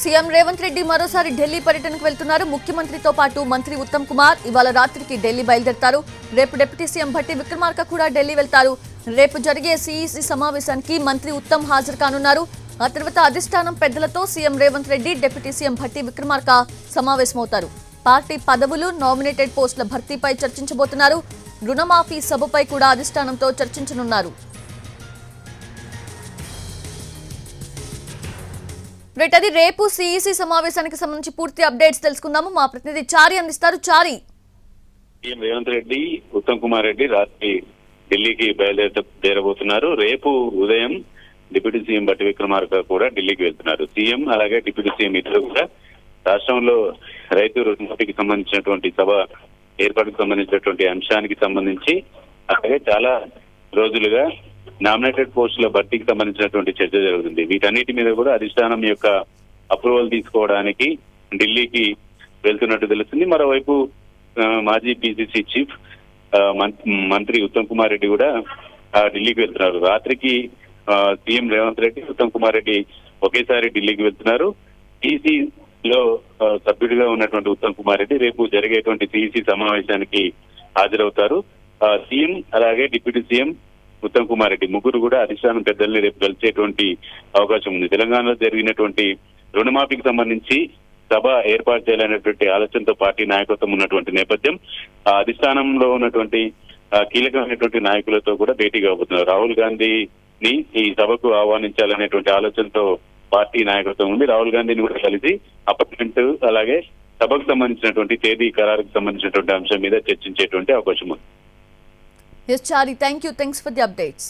CM Revanth Reddy మరోసారి ఢిల్లీ పర్యటనకు వెళ్తున్నారు. ముఖ్యమంత్రితో పాటు మంత్రి ఉత్తమ్ కుమార్ ఇవాళ రాత్రికి ఢిల్లీ బయలుదేరతారు. రేపు డిప్యూటీ సీఎం భట్టి విక్రమార్క కూడా ఢిల్లీ వెళ్తారు. రేపు జరిగే సీఈసీ సమావేశానికి మంత్రి ఉత్తమ్ హాజరు కానున్నారు. ఆ తర్వాత అధిష్టానం పెద్దలతో CM Revanth Reddy, deputy CM Bhatti Vikramarka సమావేశమవుతారు. పార్టీ పదవులు, నామినేటెడ్ పోస్టుల భర్తీపై చర్చించబోతున్నారు. రుణమాఫీ సభపై కూడా అధిష్టానంతో చర్చించనున్నారు. అది రేపు సీఈసీ సమావేశానికి సంబంధించి పూర్తి అప్డేట్స్ తెలుసుకుందాము. మా ప్రతినిధి చారి అందిస్తారు. చారి, రేవంత్ రెడ్డి, ఉత్తమ్ కుమార్ రెడ్డి రాత్రి ఢిల్లీకి బయలుదేరబోతున్నారు. రేపు ఉదయం డిప్యూటీ సీఎం భట్టి విక్రమార్క కూడా ఢిల్లీకి వెళ్తున్నారు. సీఎం అలాగే డిప్యూటీ సీఎం ఇద్దరు కూడా రాష్ట్రంలో రైతు రుణమాఫీకి సంబంధించినటువంటి సభ ఏర్పాటుకు సంబంధించినటువంటి అంశానికి సంబంధించి అలాగే చాలా రోజులుగా నామినేటెడ్ పోస్టుల భర్తీకి సంబంధించినటువంటి చర్చ జరుగుతుంది. వీటన్నిటి మీద కూడా అధిష్టానం యొక్క అప్రూవల్ తీసుకోవడానికి ఢిల్లీకి వెళ్తున్నట్టు తెలుస్తుంది. మరోవైపు మాజీ పిసిసి చీఫ్ మంత్రి ఉత్తమ్ కుమార్ రెడ్డి కూడా ఢిల్లీకి వెళ్తున్నారు. రాత్రికి సీఎం రేవంత్ రెడ్డి, ఉత్తమ్ కుమార్ రెడ్డి ఒకేసారి ఢిల్లీకి వెళ్తున్నారు. సిఈసిలో సభ్యుడిగా ఉన్నటువంటి ఉత్తమ్ కుమార్ రెడ్డి రేపు జరిగేటువంటి సిఈసి సమావేశానికి హాజరవుతారు. సీఎం అలాగే డిప్యూటీ సీఎం ఉత్తమ్ కుమార్ రెడ్డి ముగ్గురు కూడా అధిష్టానం పెద్దల్ని రేపు కలిసేటువంటి అవకాశం ఉంది. తెలంగాణలో జరిగినటువంటి రుణమాఫీకి సంబంధించి సభ ఏర్పాటు చేయాలనేటువంటి ఆలోచనతో పార్టీ నాయకత్వం ఉన్నటువంటి నేపథ్యం అధిష్టానంలో ఉన్నటువంటి కీలకమైనటువంటి నాయకులతో కూడా భేటీ కాబోతున్నారు. రాహుల్ గాంధీని ఈ సభకు ఆహ్వానించాలనేటువంటి ఆలోచనతో పార్టీ నాయకత్వం ఉంది. రాహుల్ గాంధీని కూడా కలిసి అపార్ట్మెంట్ అలాగే సభకు సంబంధించినటువంటి తేదీ ఖరారుకు సంబంధించినటువంటి అంశం మీద చర్చించేటువంటి అవకాశం ఉంది. Yes, Chari, thank you. Thanks for the updates.